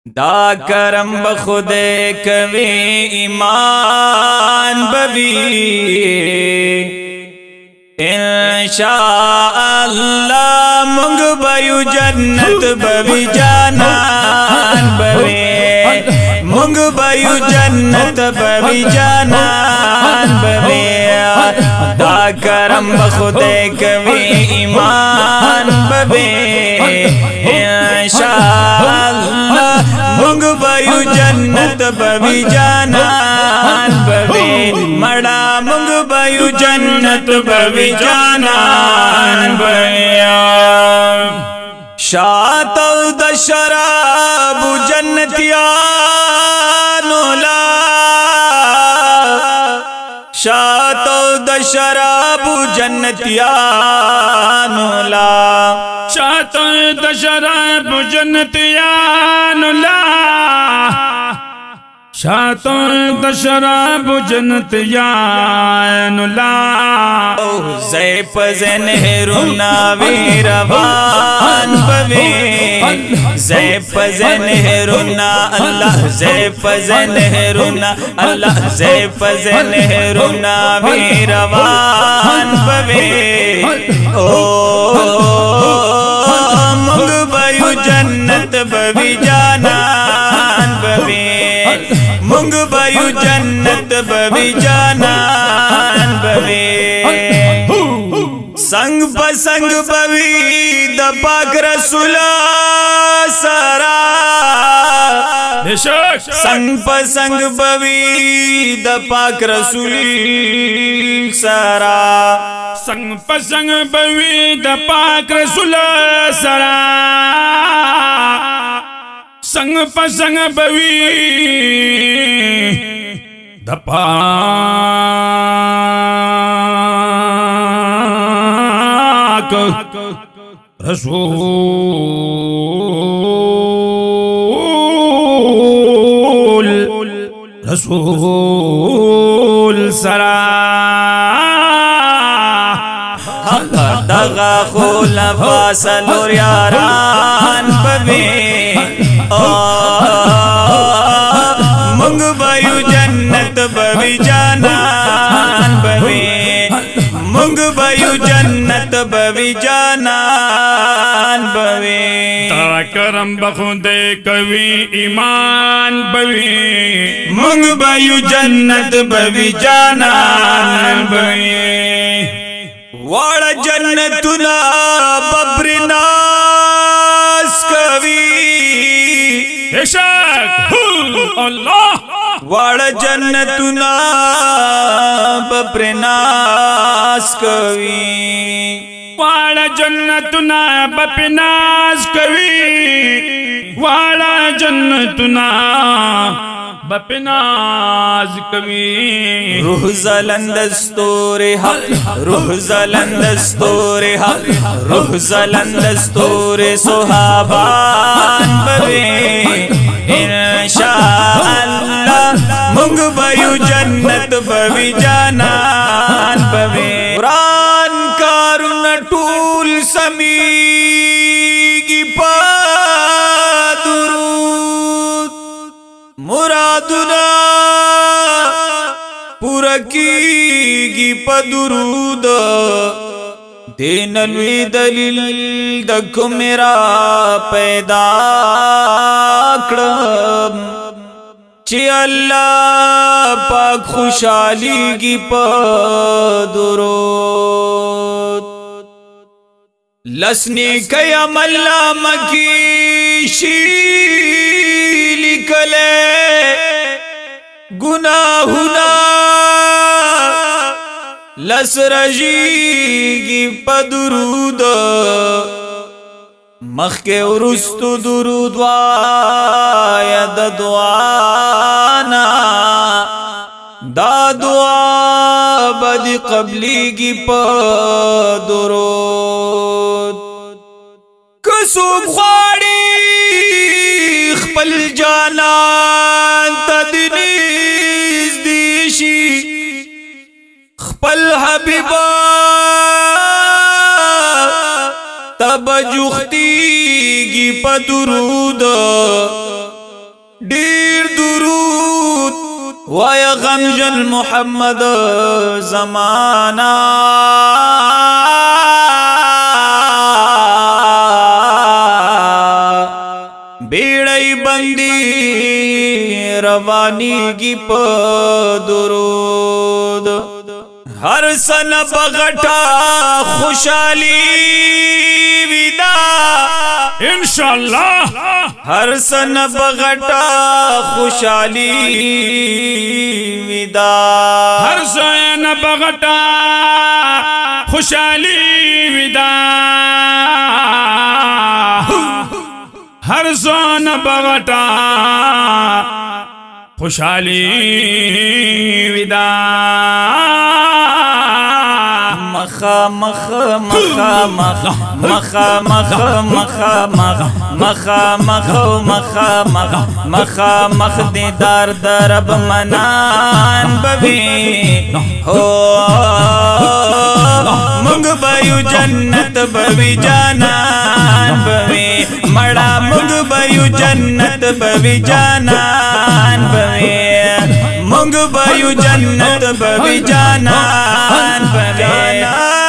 دا کرم بخود کوي ایمان بوي انشاء الله مونږ به جنت بوي جانان بوي مونږ به جنت بوي جانان بوي دا کرم بخود کوي ایمان بوي انشاء الله مونږ به جنت بوي جانان بوي مړه مونږ به جنت بوي جانان بوي شاتو د شراب جنتیانو لا شاتو د شراب جنتیانو لا شاتو د شراب جنتیانو لا شاتو د شراب جنتیانو لا زي پزنهرنا وی روان بوي زي پزنهرنا الله زي پزنهرنا الله زي پزنهرنا وی روان بوي مونږ به جنت بوي جانان بوي مونږ به جنت بوي جانان بوي संग पसंग बवी द पाक रसूल सरा संग पसंग बवी द पाक रसूल सरा संग पसंग बवी द पाक रसूल सरा संग पसंग बवी द رسول سرا دغا خلفا سلور یاران بوي مونږ به جنت بوي جانان بوي مونږ به جنت بوي جانان بوي تا کرم بخود کوي ایمان بوي مونږ به جنت بوي جانان بوي واړه جنتنا ببرنا کوي عشق الله واړه جنتنا ببرنا کوي واړه جنتنا بپناز کوي واړه جنتنا بپناز کوي روح زلند ستور حق روح زلند ستور حق روح زلند ستور صحابان بوي انشاء الله مونږ به جنت بوي جانان بوي قرآن کارونه ټول سميږي په درود مرادنا پورا کیږي په درود دین لوی دلیل د کومرا پیدا کړم چې الله پاک خوشاليږي په درود لسنی کای عمل مکی شی لیکلے گناہنا لسرجیگی پا درود مخی ورستو درود وایا دا دعانا دا دعا بدی قبلیگی پا درود کسوب خواڑی خپل جانان تدنیز دیشی خپل حبیبا تب جختیگی پا درود ډیر درود وای غمجن محمد زمانہ بیڑی بندی روانیگی پا درود ہر سن بغٹا خوشحالی ودا انشاءاللہ ہر سن بغٹا خوشحالی ودا ہر سن بغٹا خوشحالی ودا ہر سن بغٹا خوشحالی ودا مخا مخ مخا مخ مخا مخ مخا مخ مخا مخ مخا مخ مخا مخ دیدار درب منان بوی ہو منگ بیو جنت بوی جانان بوی مڑا منگ بیو جنت بوی جانان بوی منگ بیو جنت بوی جانان بوی